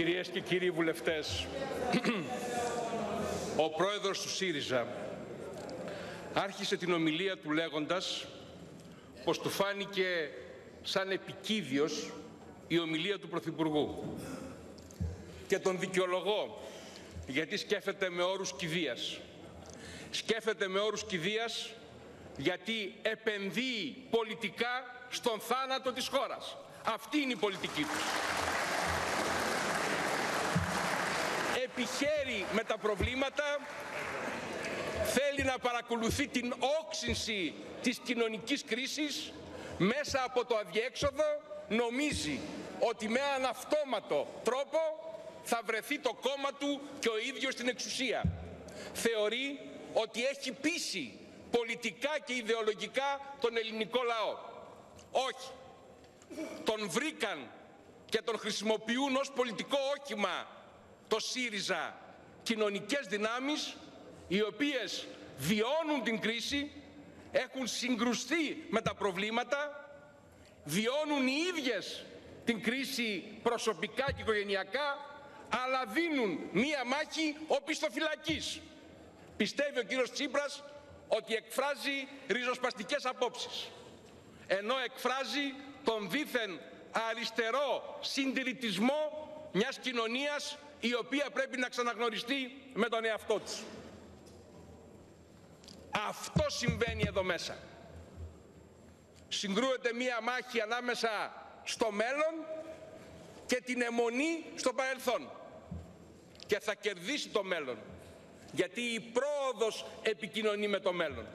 Κυρίες και κύριοι βουλευτές, ο πρόεδρος του ΣΥΡΙΖΑ άρχισε την ομιλία του λέγοντας πως του φάνηκε σαν επικίδιος η ομιλία του Πρωθυπουργού. Και τον δικαιολογώ, γιατί σκέφτεται με όρους κηδείας. Σκέφτεται με όρους κηδείας γιατί επενδύει πολιτικά στον θάνατο της χώρας. Αυτή είναι η πολιτική του. Επιχαίρει με τα προβλήματα, θέλει να παρακολουθεί την όξυνση της κοινωνικής κρίσης μέσα από το αδιέξοδο, νομίζει ότι με έναν αυτόματο τρόπο θα βρεθεί το κόμμα του και ο ίδιος στην εξουσία. Θεωρεί ότι έχει πείσει πολιτικά και ιδεολογικά τον ελληνικό λαό. Όχι. Τον βρήκαν και τον χρησιμοποιούν ως πολιτικό όχημα το ΣΥΡΙΖΑ κοινωνικές δυνάμεις, οι οποίες βιώνουν την κρίση, έχουν συγκρουστεί με τα προβλήματα, βιώνουν οι ίδιες την κρίση προσωπικά και οικογενειακά, αλλά δίνουν μία μάχη οπισθοφυλακής. Πιστεύει ο κύριος Τσίπρας ότι εκφράζει ριζοσπαστικές απόψεις, ενώ εκφράζει τον δήθεν αριστερό συντηρητισμό μιας κοινωνίας η οποία πρέπει να ξαναγνωριστεί με τον εαυτό της. Αυτό συμβαίνει εδώ μέσα. Συγκρούεται μία μάχη ανάμεσα στο μέλλον και την αιμονή στο παρελθόν. Και θα κερδίσει το μέλλον, γιατί η πρόοδος επικοινωνεί με το μέλλον.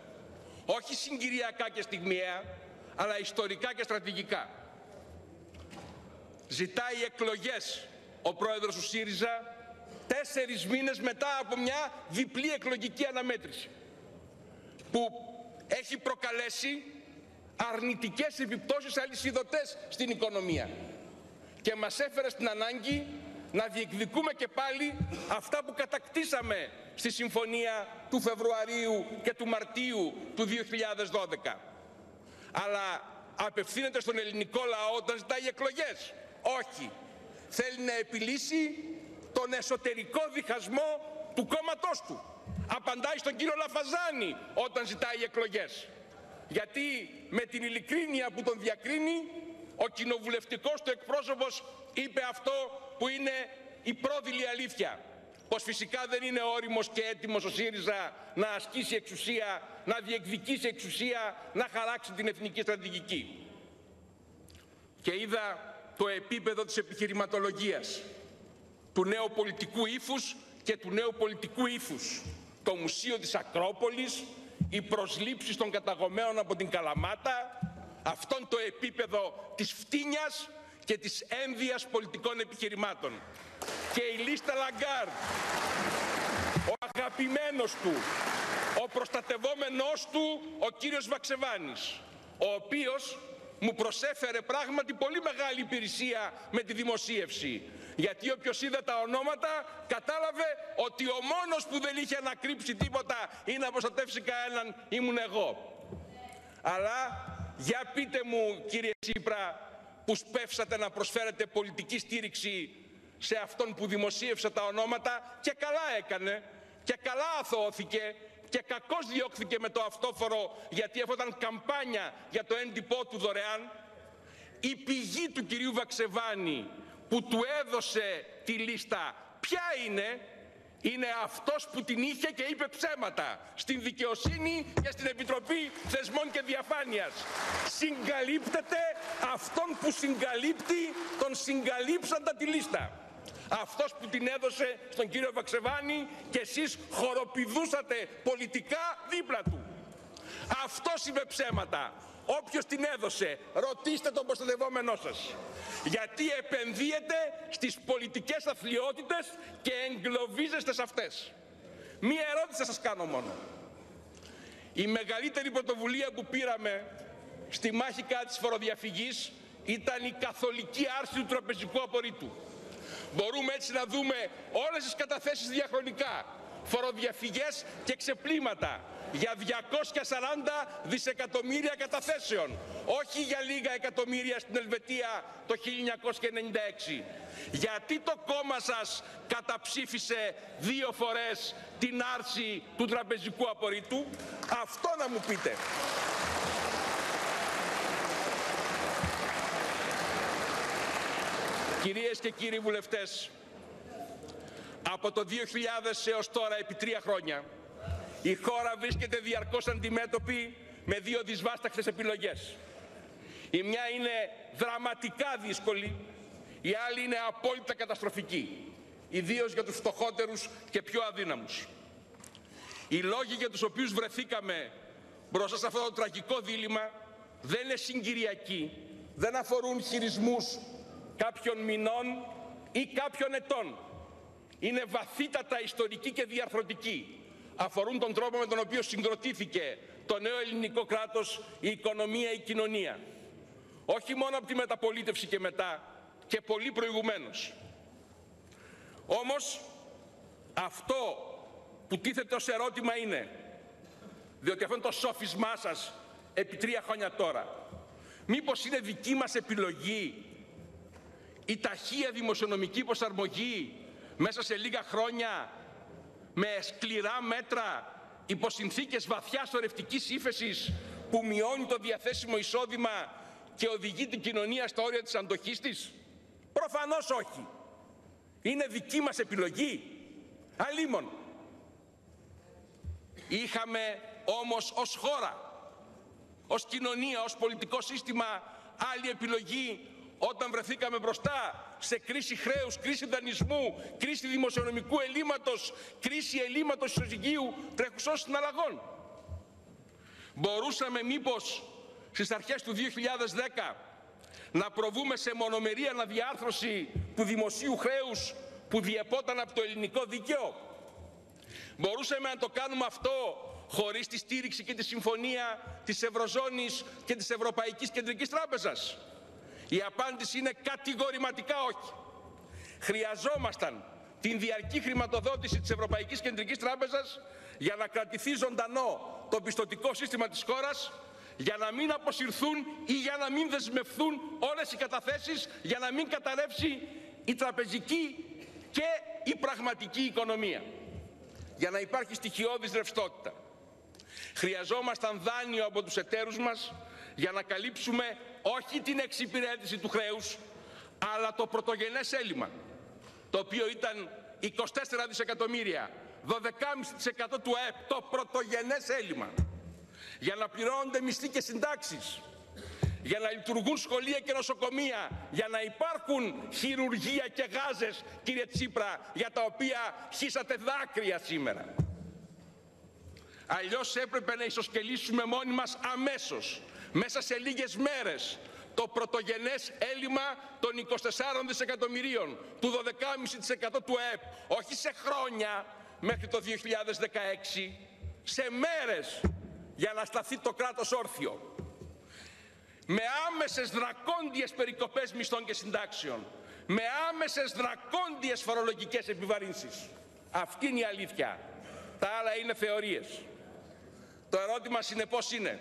Όχι συγκυριακά και στιγμιαία, αλλά ιστορικά και στρατηγικά. Ζητάει εκλογές ο πρόεδρος του ΣΥΡΙΖΑ 4 μήνες μετά από μια διπλή εκλογική αναμέτρηση που έχει προκαλέσει αρνητικές επιπτώσεις αλυσιδωτές στην οικονομία και μας έφερε στην ανάγκη να διεκδικούμε και πάλι αυτά που κατακτήσαμε στη συμφωνία του Φεβρουαρίου και του Μαρτίου του 2012. Αλλά απευθύνεται στον ελληνικό λαό όταν ζητάει εκλογές? Όχι. Θέλει να επιλύσει τον εσωτερικό διχασμό του κόμματός του. Απαντάει στον κύριο Λαφαζάνη όταν ζητάει εκλογές. Γιατί με την ειλικρίνεια που τον διακρίνει, ο κοινοβουλευτικός του εκπρόσωπος είπε αυτό που είναι η πρόδειλη αλήθεια. Πως φυσικά δεν είναι όριμος και έτοιμος ο ΣΥΡΙΖΑ να ασκήσει εξουσία, να διεκδικήσει εξουσία, να χαράξει την εθνική στρατηγική. Και είδα το επίπεδο της επιχειρηματολογίας, του νέου πολιτικού ύφους και του νέου πολιτικού ύφους. Το Μουσείο της Ακρόπολης, οι προσλήψεις των καταγωμένων από την Καλαμάτα, αυτόν το επίπεδο της φτύνιας και της ένδυας πολιτικών επιχειρημάτων. Και η λίστα Λαγκάρντ, ο αγαπημένος του, ο προστατευόμενός του, ο κύριος Βαξεβάνης, ο οποίος μου προσέφερε πράγματι πολύ μεγάλη υπηρεσία με τη δημοσίευση. Γιατί όποιος είδε τα ονόματα κατάλαβε ότι ο μόνος που δεν είχε ανακρύψει τίποτα ή να προστατεύσει κανέναν ήμουν εγώ. Αλλά για πείτε μου, κύριε Τσίπρα, που σπεύσατε να προσφέρετε πολιτική στήριξη σε αυτόν που δημοσίευσε τα ονόματα, και καλά έκανε και καλά αθώθηκε και κακώς διώχθηκε με το αυτόφορο, γιατί αυτό ήταν καμπάνια για το έντυπό του δωρεάν. Η πηγή του κυρίου Βαξεβάνη που του έδωσε τη λίστα ποια είναι? Είναι αυτός που την είχε και είπε ψέματα στην δικαιοσύνη και στην Επιτροπή Θεσμών και Διαφάνειας. Συγκαλύπτεται αυτόν που συγκαλύπτει, τον συγκαλύψαντα τη λίστα. Αυτός που την έδωσε στον κύριο Βαξεβάνη και εσείς χοροπηδούσατε πολιτικά δίπλα του. Αυτός είπε ψέματα. Όποιος την έδωσε, ρωτήστε τον προστατευόμενό σας. Γιατί επενδύετε στις πολιτικές αθλιότητες και εγκλωβίζεστε σε αυτές. Μία ερώτηση θα σας κάνω μόνο. Η μεγαλύτερη πρωτοβουλία που πήραμε στη μάχη κατά της φοροδιαφυγής ήταν η καθολική άρση του τραπεζικού απορρίτου. Μπορούμε έτσι να δούμε όλες τις καταθέσεις διαχρονικά, φοροδιαφυγές και ξεπλήματα, για 240 δισεκατομμύρια καταθέσεων, όχι για λίγα εκατομμύρια στην Ελβετία το 1996. Γιατί το κόμμα σας καταψήφισε 2 φορές την άρση του τραπεζικού απορρίτου? Αυτό να μου πείτε. Κυρίες και κύριοι βουλευτές, από το 2000 έως τώρα, επί 3 χρόνια, η χώρα βρίσκεται διαρκώς αντιμέτωπη με 2 δυσβάσταχτες επιλογές. Η μια είναι δραματικά δύσκολη, η άλλη είναι απόλυτα καταστροφική, ιδίως για τους φτωχότερους και πιο αδύναμους. Οι λόγοι για τους οποίους βρεθήκαμε μπροστά σε αυτό το τραγικό δίλημμα δεν είναι συγκυριακοί, δεν αφορούν χειρισμούς κάποιων μηνών ή κάποιων ετών. Είναι βαθύτατα ιστορικοί και διαρθρωτικοί. Αφορούν τον τρόπο με τον οποίο συγκροτήθηκε το νέο ελληνικό κράτος, η οικονομία, η κοινωνία. Όχι μόνο από τη μεταπολίτευση και μετά, και πολύ προηγουμένως. Όμως, αυτό που τίθεται ως ερώτημα είναι, διότι αυτό είναι το σόφισμά σας επί 3 χρόνια τώρα, μήπως είναι δική μας επιλογή η ταχεία δημοσιονομική προσαρμογή μέσα σε λίγα χρόνια, με σκληρά μέτρα, υπό συνθήκες βαθιάς σωρευτικής ύφεσης, που μειώνει το διαθέσιμο εισόδημα και οδηγεί την κοινωνία στα όρια της αντοχής της? Προφανώς όχι. Είναι δική μας επιλογή? Αλίμον. Είχαμε όμως ως χώρα, ως κοινωνία, ως πολιτικό σύστημα άλλη επιλογή όταν βρεθήκαμε μπροστά σε κρίση χρέους, κρίση δανεισμού, κρίση δημοσιονομικού ελλείμματος, κρίση ελλείμματος ισοζυγίου τρέχουσών συναλλαγών? Μπορούσαμε μήπως στις αρχές του 2010 να προβούμε σε μονομερή αναδιάρθρωση του δημοσίου χρέους που διεπόταν από το ελληνικό δίκαιο? Μπορούσαμε να το κάνουμε αυτό χωρίς τη στήριξη και τη συμφωνία της Ευρωζώνης και της Ευρωπαϊκής Κεντρικής Τράπεζας? Η απάντηση είναι κατηγορηματικά όχι. Χρειαζόμασταν την διαρκή χρηματοδότηση της Ευρωπαϊκής Κεντρικής Τράπεζας για να κρατηθεί ζωντανό το πιστωτικό σύστημα της χώρας, για να μην αποσυρθούν ή για να μην δεσμευθούν όλες οι καταθέσεις, για να μην καταρρεύσει η τραπεζική και η πραγματική οικονομία, για να υπάρχει στοιχειώδης ρευστότητα. Χρειαζόμασταν δάνειο από τους εταίρους μας για να καλύψουμε όχι την εξυπηρέτηση του χρέους, αλλά το πρωτογενές έλλειμμα, το οποίο ήταν 24 δισεκατομμύρια, 12,5% του ΑΕΠ, το πρωτογενές έλλειμμα. Για να πληρώνονται μισθοί και συντάξεις, για να λειτουργούν σχολεία και νοσοκομεία, για να υπάρχουν χειρουργεία και γάζες, κύριε Τσίπρα, για τα οποία χύσατε δάκρυα σήμερα. Αλλιώς έπρεπε να ισοσκελίσουμε μόνοι μας αμέσως, μέσα σε λίγες μέρες, το πρωτογενές έλλειμμα των 24 δισεκατομμυρίων, του 12,5% του ΑΕΠ, όχι σε χρόνια μέχρι το 2016, σε μέρες, για να σταθεί το κράτος όρθιο. Με άμεσες δρακόντιες περικοπές μισθών και συντάξεων, με άμεσες δρακόντιες φορολογικές επιβαρύνσεις. Αυτή είναι η αλήθεια. Τα άλλα είναι θεωρίες. Το ερώτημα συνεπώς είναι,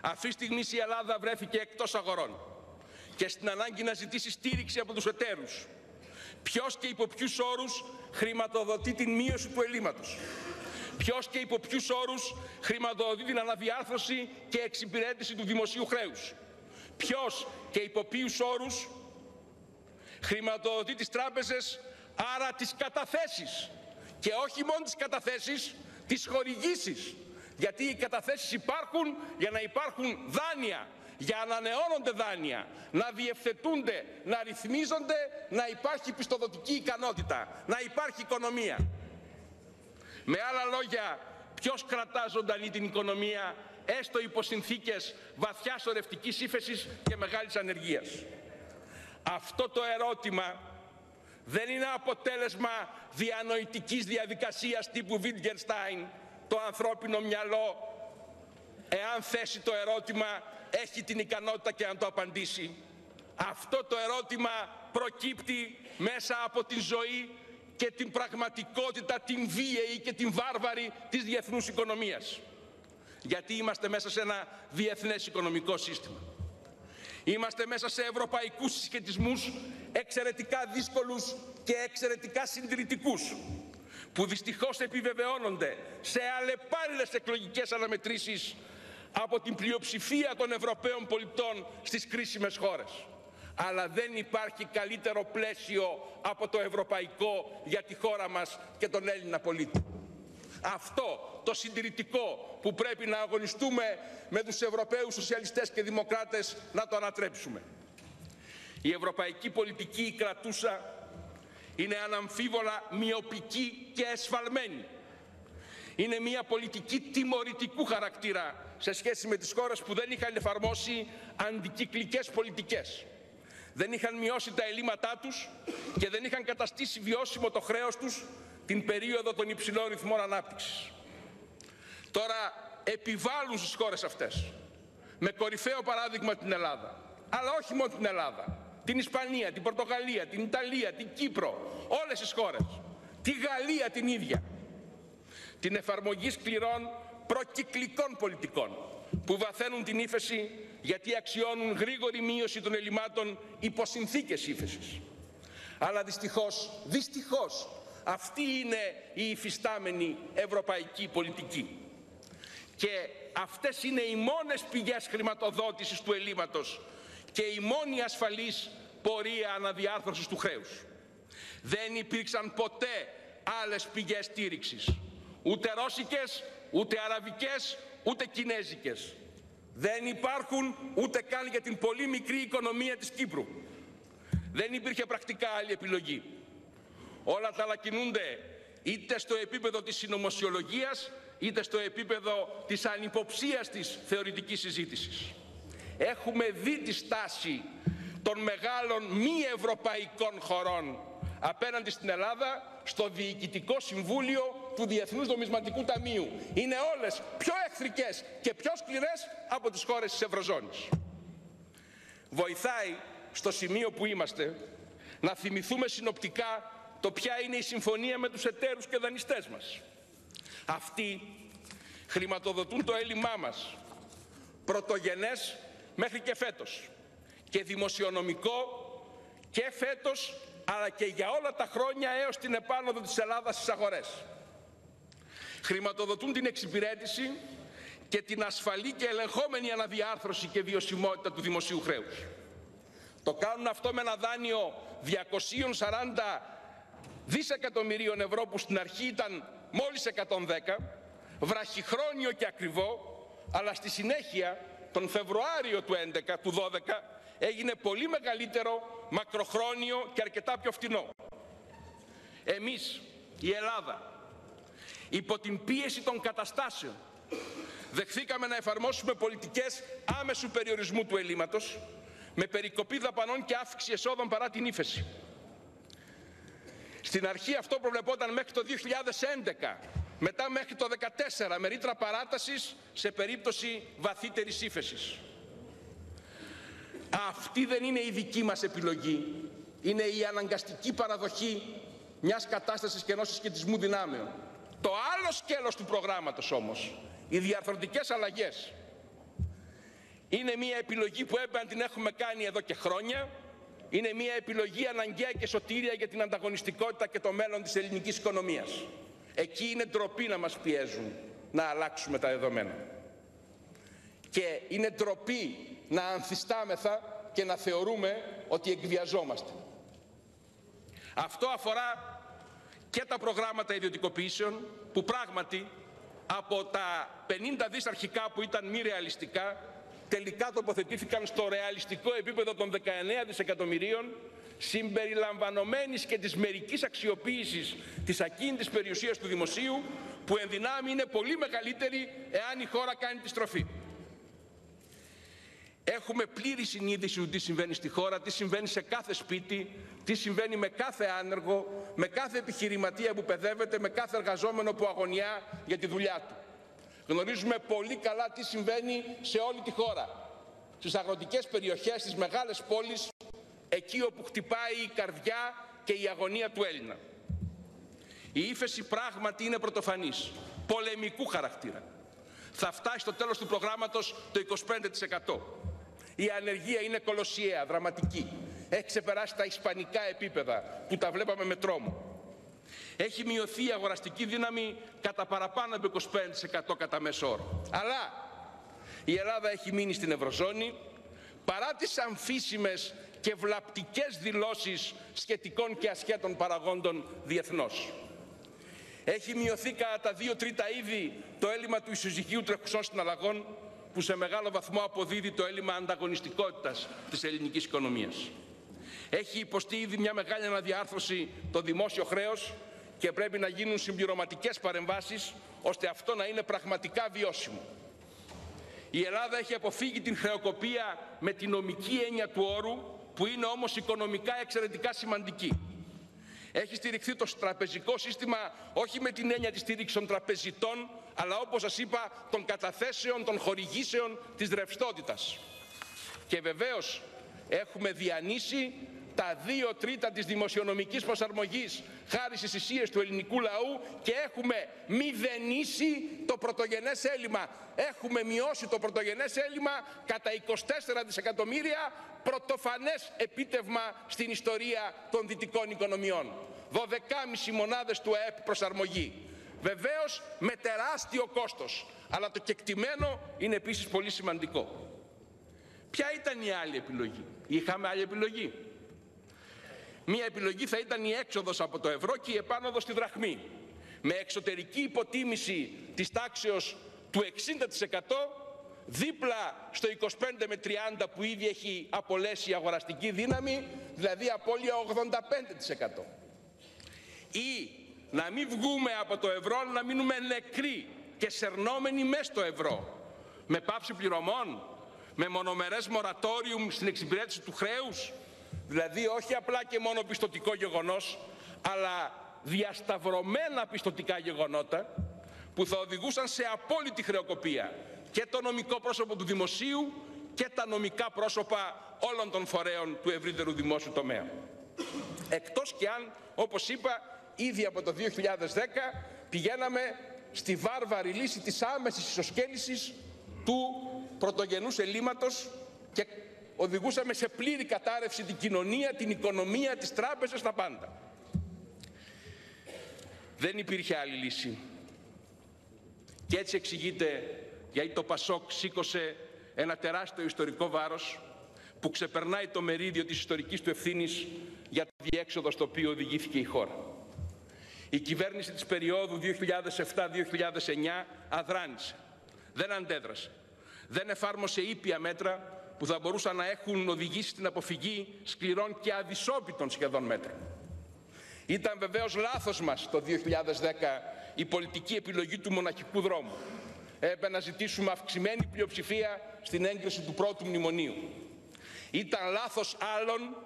αυτή τη στιγμή η Ελλάδα βρέθηκε εκτός αγορών και στην ανάγκη να ζητήσει στήριξη από τους εταίρους. Ποιος και υπό ποιους όρους χρηματοδοτεί την μείωση του ελλείμματος? Ποιος και υπό ποιους όρους χρηματοδοτεί την αναδιάρθρωση και εξυπηρέτηση του δημοσίου χρέους? Ποιος και υπό ποιους όρους χρηματοδοτεί τις τράπεζες, άρα τις καταθέσεις? Και όχι μόνο τις καταθέσεις, τις χορηγήσεις. Γιατί οι καταθέσεις υπάρχουν για να υπάρχουν δάνεια, για να ανανεώνονται δάνεια, να διευθετούνται, να ρυθμίζονται, να υπάρχει πιστοδοτική ικανότητα, να υπάρχει οικονομία. Με άλλα λόγια, ποιος κρατά ζωντανή την οικονομία, έστω υπό συνθήκες βαθιάς σωρευτικής ύφεσης και μεγάλης ανεργίας? Αυτό το ερώτημα δεν είναι αποτέλεσμα διανοητικής διαδικασίας τύπου Wittgenstein. Το ανθρώπινο μυαλό, εάν θέσει το ερώτημα, έχει την ικανότητα και να το απαντήσει. Αυτό το ερώτημα προκύπτει μέσα από τη ζωή και την πραγματικότητα, την βίαιη και την βάρβαρη της διεθνούς οικονομίας. Γιατί είμαστε μέσα σε ένα διεθνές οικονομικό σύστημα. Είμαστε μέσα σε ευρωπαϊκούς συσχετισμούς εξαιρετικά δύσκολους και εξαιρετικά συντηρητικούς, που δυστυχώς επιβεβαιώνονται σε αλλεπάλληλες εκλογικές αναμετρήσεις από την πλειοψηφία των Ευρωπαίων πολιτών στις κρίσιμες χώρες. Αλλά δεν υπάρχει καλύτερο πλαίσιο από το ευρωπαϊκό για τη χώρα μας και τον Έλληνα πολίτη. Αυτό το συντηρητικό που πρέπει να αγωνιστούμε με τους Ευρωπαίους σοσιαλιστές και δημοκράτες να το ανατρέψουμε. Η ευρωπαϊκή πολιτική, η κρατούσα, είναι αναμφίβολα μειοπική και εσφαλμένη. Είναι μια πολιτική τιμωρητικού χαρακτήρα σε σχέση με τις χώρες που δεν είχαν εφαρμόσει αντικυκλικές πολιτικές. Δεν είχαν μειώσει τα ελλείμματά τους και δεν είχαν καταστήσει βιώσιμο το χρέος τους την περίοδο των υψηλών ρυθμών ανάπτυξης. Τώρα επιβάλλουν στις χώρες αυτές, με κορυφαίο παράδειγμα την Ελλάδα, αλλά όχι μόνο την Ελλάδα, την Ισπανία, την Πορτογαλία, την Ιταλία, την Κύπρο, όλες τις χώρες, τη Γαλλία την ίδια, την εφαρμογή σκληρών προκυκλικών πολιτικών που βαθαίνουν την ύφεση γιατί αξιώνουν γρήγορη μείωση των ελλημάτων υπό συνθήκες ύφεσης. Αλλά δυστυχώς, αυτή είναι η υφιστάμενη ευρωπαϊκή πολιτική. Και αυτές είναι οι μόνες πηγές χρηματοδότησης του ελλείμματος και η μόνη ασφαλής πορεία αναδιάρθρωσης του χρέους. Δεν υπήρξαν ποτέ άλλες πηγές στήριξης, ούτε ρώσικες, ούτε αραβικές, ούτε κινέζικες. Δεν υπάρχουν ούτε καν για την πολύ μικρή οικονομία της Κύπρου. Δεν υπήρχε πρακτικά άλλη επιλογή. Όλα τα άλλα κινούνται είτε στο επίπεδο της συνωμοσιολογίας, είτε στο επίπεδο της ανυποψίας της θεωρητικής συζήτησης. Έχουμε δει τη στάση των μεγάλων μη ευρωπαϊκών χωρών απέναντι στην Ελλάδα στο Διοικητικό Συμβούλιο του Διεθνούς Νομισματικού Ταμείου. Είναι όλες πιο εχθρικές και πιο σκληρές από τις χώρες της Ευρωζώνης. Βοηθάει στο σημείο που είμαστε να θυμηθούμε συνοπτικά το ποια είναι η συμφωνία με τους εταίρους και δανειστές μας. Αυτοί χρηματοδοτούν το έλλειμμά μας, πρωτογενές μέχρι και φέτος, και δημοσιονομικό και φέτος, αλλά και για όλα τα χρόνια έως την επάνωδο της Ελλάδας στις αγορές. Χρηματοδοτούν την εξυπηρέτηση και την ασφαλή και ελεγχόμενη αναδιάρθρωση και βιωσιμότητα του δημοσίου χρέους. Το κάνουν αυτό με ένα δάνειο 240 δισεκατομμυρίων ευρώ που στην αρχή ήταν μόλις 110, βραχυχρόνιο και ακριβό, αλλά στη συνέχεια τον Φεβρουάριο του 12 έγινε πολύ μεγαλύτερο, μακροχρόνιο και αρκετά πιο φτηνό. Εμείς, η Ελλάδα, υπό την πίεση των καταστάσεων, δεχθήκαμε να εφαρμόσουμε πολιτικές άμεσου περιορισμού του ελλείμματος, με περικοπή δαπανών και αύξηση εσόδων παρά την ύφεση. Στην αρχή αυτό προβλεπόταν μέχρι το 2011, μετά μέχρι το 2014, με ρήτρα παράτασης σε περίπτωση βαθύτερης ύφεσης. Αυτή δεν είναι η δική μας επιλογή. Είναι η αναγκαστική παραδοχή μιας κατάστασης και ενός συσχετισμού δυνάμεων. Το άλλο σκέλος του προγράμματος όμως, οι διαρθρωτικές αλλαγές, είναι μια επιλογή που έπρεπε να την έχουμε κάνει εδώ και χρόνια. Είναι μια επιλογή αναγκαία και σωτήρια για την ανταγωνιστικότητα και το μέλλον της ελληνικής οικονομίας. Εκεί είναι ντροπή να μας πιέζουν να αλλάξουμε τα δεδομένα. Και είναι ντροπή να ανθιστάμεθα και να θεωρούμε ότι εκβιαζόμαστε. Αυτό αφορά και τα προγράμματα ιδιωτικοποιήσεων, που πράγματι από τα 50 δις αρχικά που ήταν μη ρεαλιστικά, τελικά τοποθετήθηκαν στο ρεαλιστικό επίπεδο των 19 δισεκατομμυρίων, συμπεριλαμβανομένης και της μερικής αξιοποίησης της ακίνητης περιουσίας του δημοσίου, που εν δυνάμει είναι πολύ μεγαλύτερη εάν η χώρα κάνει τη στροφή. Έχουμε πλήρη συνείδηση του τι συμβαίνει στη χώρα, τι συμβαίνει σε κάθε σπίτι, τι συμβαίνει με κάθε άνεργο, με κάθε επιχειρηματία που παιδεύεται, με κάθε εργαζόμενο που αγωνιά για τη δουλειά του. Γνωρίζουμε πολύ καλά τι συμβαίνει σε όλη τη χώρα. Στις αγροτικές περιοχές, στις μεγάλες πόλεις, εκεί όπου χτυπάει η καρδιά και η αγωνία του Έλληνα. Η ύφεση πράγματι είναι πρωτοφανής, πολεμικού χαρακτήρα. Θα φτάσει στο τέλος του προγράμματος το 25%. Η ανεργία είναι κολοσιαία, δραματική. Έχει ξεπεράσει τα ισπανικά επίπεδα που τα βλέπαμε με τρόμο. Έχει μειωθεί η αγοραστική δύναμη κατά παραπάνω από 25% κατά μέσο όρο. Αλλά η Ελλάδα έχει μείνει στην Ευρωζώνη παρά τις αμφίσιμες και βλαπτικές δηλώσεις σχετικών και ασχέτων παραγόντων διεθνώς. Έχει μειωθεί κατά τα 2/3 ήδη το έλλειμμα του ισοζυγίου τρεχουσών συναλλαγών, που σε μεγάλο βαθμό αποδίδει το έλλειμμα ανταγωνιστικότητας της ελληνικής οικονομίας. Έχει υποστεί ήδη μια μεγάλη αναδιάρθρωση το δημόσιο χρέος και πρέπει να γίνουν συμπληρωματικές παρεμβάσεις ώστε αυτό να είναι πραγματικά βιώσιμο. Η Ελλάδα έχει αποφύγει την χρεοκοπία με την νομική έννοια του όρου, που είναι όμως οικονομικά εξαιρετικά σημαντική. Έχει στηριχθεί το τραπεζικό σύστημα όχι με την έννοια της στήριξης των τραπεζιτών, αλλά όπως σας είπα των καταθέσεων, των χορηγήσεων, της ρευστότητας. Και βεβαίως έχουμε διανύσει τα 2/3 της δημοσιονομικής προσαρμογής χάρη στις θυσίες του ελληνικού λαού και έχουμε μηδενίσει το πρωτογενές έλλειμμα. Έχουμε μειώσει το πρωτογενές έλλειμμα κατά 24 δισεκατομμύρια, πρωτοφανές επίτευγμα στην ιστορία των δυτικών οικονομιών. 12,5 μονάδες του ΑΕΠ προσαρμογή. Βεβαίως με τεράστιο κόστος, αλλά το κεκτημένο είναι επίσης πολύ σημαντικό. Ποια ήταν η άλλη επιλογή? Είχαμε άλλη επιλογή? Μία επιλογή θα ήταν η έξοδος από το ευρώ και η επάνωδος στη δραχμή, με εξωτερική υποτίμηση της τάξεως του 60%, δίπλα στο 25 με 30 που ήδη έχει απολέσει η αγοραστική δύναμη, δηλαδή απώλεια 85%. Ή να μην βγούμε από το ευρώ, αλλά να μείνουμε νεκροί και σερνόμενοι μέσα στο ευρώ, με πάυση πληρωμών, με μονομερές μορατόριουμ στην εξυπηρέτηση του χρέους, δηλαδή όχι απλά και μόνο πιστωτικό γεγονός, αλλά διασταυρωμένα πιστωτικά γεγονότα που θα οδηγούσαν σε απόλυτη χρεοκοπία και το νομικό πρόσωπο του δημοσίου και τα νομικά πρόσωπα όλων των φορέων του ευρύτερου δημόσιου τομέα. Εκτός και αν, όπως είπα, ήδη από το 2010 πηγαίναμε στη βάρβαρη λύση της άμεσης ισοσκέλησης του πρωτογενούς ελλείμματος και οδηγούσαμε σε πλήρη κατάρρευση την κοινωνία, την οικονομία, τις τράπεζες, τα πάντα. Δεν υπήρχε άλλη λύση. Και έτσι εξηγείται γιατί το ΠΑΣΟΚ σήκωσε ένα τεράστιο ιστορικό βάρος που ξεπερνάει το μερίδιο της ιστορικής του ευθύνης για το διέξοδο στο οποίο οδηγήθηκε η χώρα. Η κυβέρνηση της περίοδου 2007-2009 αδράνησε, δεν αντέδρασε, δεν εφάρμοσε ήπια μέτρα που θα μπορούσαν να έχουν οδηγήσει στην αποφυγή σκληρών και αδυσόπιτων σχεδόν μέτρων. Ήταν βεβαίως λάθος μας το 2010 η πολιτική επιλογή του μοναχικού δρόμου. Έπρεπε να ζητήσουμε αυξημένη πλειοψηφία στην έγκριση του πρώτου μνημονίου. Ήταν λάθος άλλων,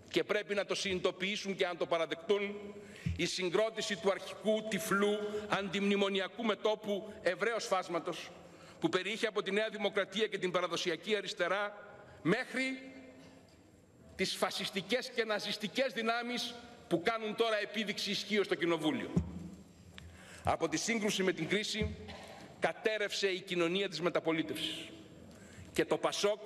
και πρέπει να το συνειδητοποιήσουν και να το παραδεκτούν, η συγκρότηση του αρχικού τυφλού αντιμνημονιακού μετώπου ευρέως φάσματος, που περιείχε από τη Νέα Δημοκρατία και την παραδοσιακή αριστερά μέχρι τις φασιστικές και ναζιστικές δυνάμεις που κάνουν τώρα επίδειξη ισχύως στο Κοινοβούλιο. Από τη σύγκρουση με την κρίση κατέρευσε η κοινωνία της μεταπολίτευσης και το ΠΑΣΟΚ